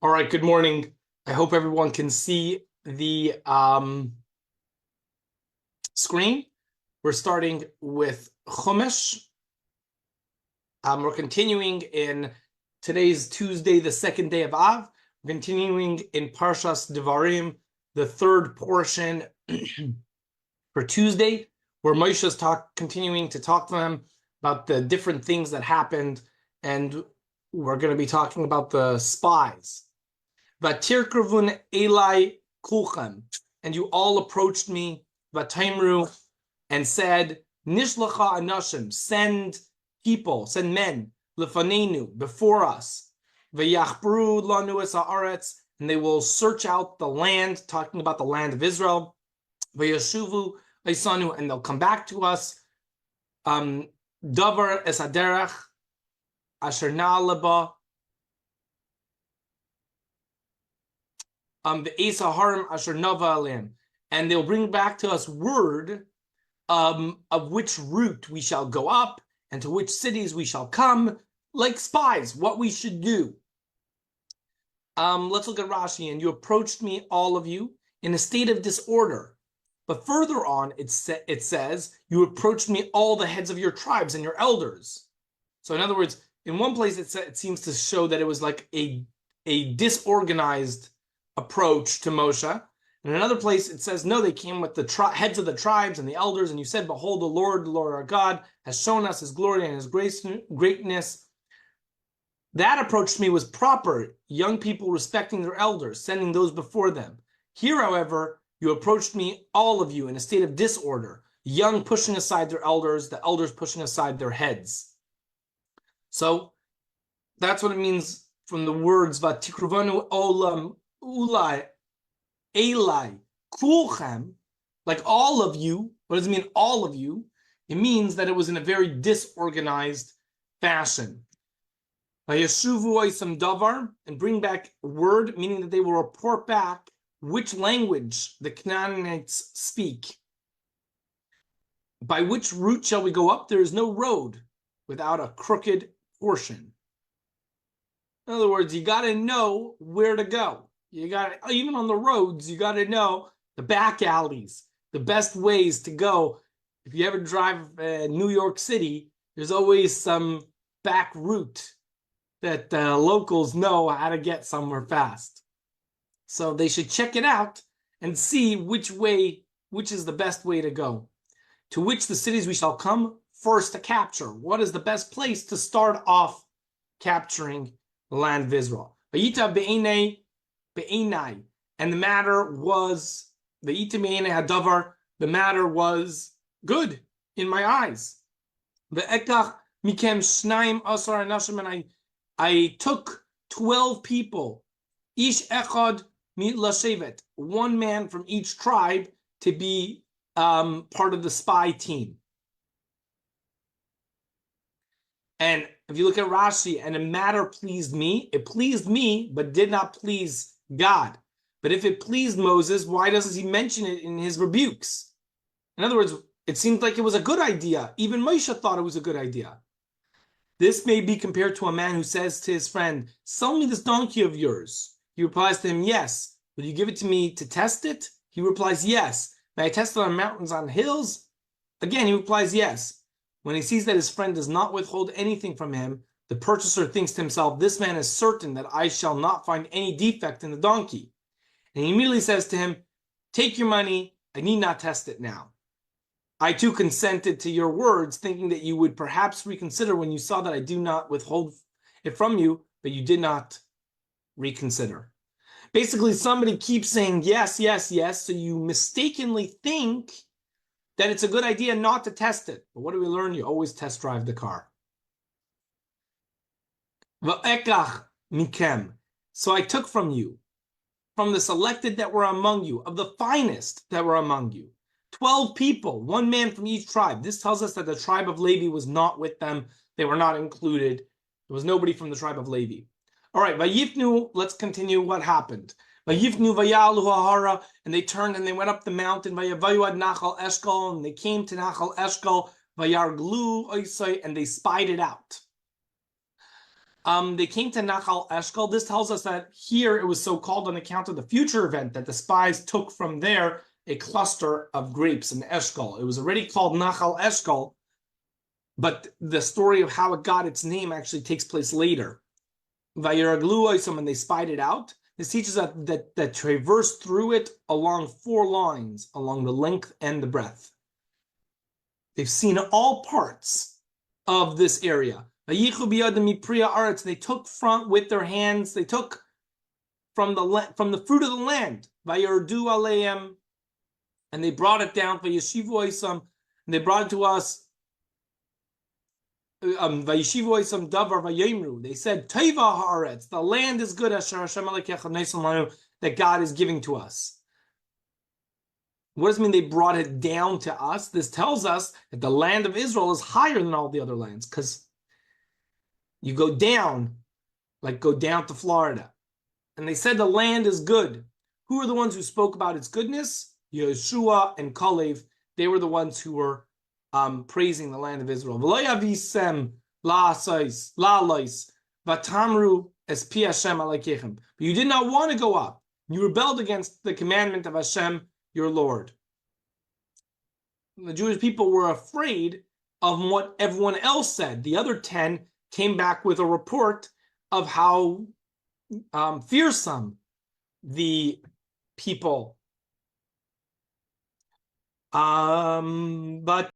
All right, good morning. I hope everyone can see the screen. We're starting with Chumash. We're continuing in today's Tuesday, the second day of Av. We're continuing in Parshas Devarim, the third portion for Tuesday, where Moshe is continuing to talk to them about the different things that happened, and we're going to be talking about the spies. Vatirkavun Eli Kulchem, and you all approached me, Vatimru, and said, Nishlacha Anashim, send people, send men, Lefanenu, before us, Vayachbru Lanu es haaretz, and they will search out the land, talking about the land of Israel, Vayashuvu Eisanu, and they'll come back to us, Davar es haderech, Asher na'aleba, the Esa Harim Asher Nava Alim, and they'll bring back to us word of which route we shall go up and to which cities we shall come, like spies, what we should do. Let's look at Rashi. And you approached me, all of you, in a state of disorder. But further on, it says, you approached me, all the heads of your tribes and your elders. So in other words, in one place, it seems to show that it was like a disorganized approach to Moshe. In another place, it says, no, they came with the heads of the tribes and the elders, and you said, behold, the Lord our God, has shown us his glory and his greatness. That approach to me was proper, young people respecting their elders, sending those before them. Here, however, you approached me, all of you, in a state of disorder, young pushing aside their elders, the elders pushing aside their heads. So that's what it means from the words, Vatikruvanu olam ulai Eli kulchem, like all of you. What does it mean, all of you? It means that it was in a very disorganized fashion. Vayashuvu oisam davar, and bring back word, meaning that they will report back which language the Canaanites speak. By which route shall we go up? There is no road without a crooked portion. In other words, you got to know where to go. You got to, even on the roads, you got to know the back alleys, the best ways to go. If you ever drive New York City, there's always some back route that locals know how to get somewhere fast. So they should check it out and see which is the best way to go. To which the cities we shall come first to capture. What is the best place to start off capturing the land of Israel? Vayita be'enei, and the matter was the matter was good in my eyes. And I took 12 people, ish echad lashevet, one man from each tribe, to be part of the spy team. And if you look at Rashi, and a matter pleased me, it pleased me, but did not please God. But if it pleased Moses, why doesn't he mention it in his rebukes? In other words, it seemed like it was a good idea. Even Moshe thought it was a good idea. This may be compared to a man who says to his friend, sell me this donkey of yours. He replies to him, yes. Will you give it to me to test it? He replies, yes. May I test it on mountains, on hills? Again, he replies, yes. When he sees that his friend does not withhold anything from him, the purchaser thinks to himself, this man is certain that I shall not find any defect in the donkey. And he immediately says to him, take your money, I need not test it now. I too consented to your words, thinking that you would perhaps reconsider when you saw that I do not withhold it from you, but you did not reconsider. Basically, somebody keeps saying yes, yes, yes, so you mistakenly think that it's a good idea not to test it. But what do we learn? You always test drive the car. Va'ekach mikem. So I took from you, from the selected that were among you, of the finest that were among you, 12 people, one man from each tribe. This tells us that the tribe of Levi was not with them. They were not included. There was nobody from the tribe of Levi. All right, Vayifnu, let's continue what happened. Vayifnu vayalu hahara, and they turned and they went up the mountain. Vayavayu ad Nachal Eshkol, and they came to Nachal Eshkol. Vayarglu oisai, and they spied it out. They came to Nachal Eshkol. This tells us that here it was so called on account of the future event that the spies took from there a cluster of grapes in Eshkol. It was already called Nachal Eshkol, but the story of how it got its name actually takes place later. Vayiraglu Oisom, and they spied it out. This teaches us that traversed through it along 4 lines, along the length and the breadth. They've seen all parts of this area. They took with their hands, they took from the fruit of the land, and they brought it down, and they brought it to us. They said, Teva haaretz, the land is good, that God is giving to us. What does it mean they brought it down to us? This tells us that the land of Israel is higher than all the other lands, because you go down, like go down to Florida. And they said the land is good. Who are the ones who spoke about its goodness? Yeshua and Kalev. They were the ones who were praising the land of Israel. But you did not want to go up. You rebelled against the commandment of Hashem, your Lord. The Jewish people were afraid of what everyone else said. The other 10 came back with a report of how fearsome the people. But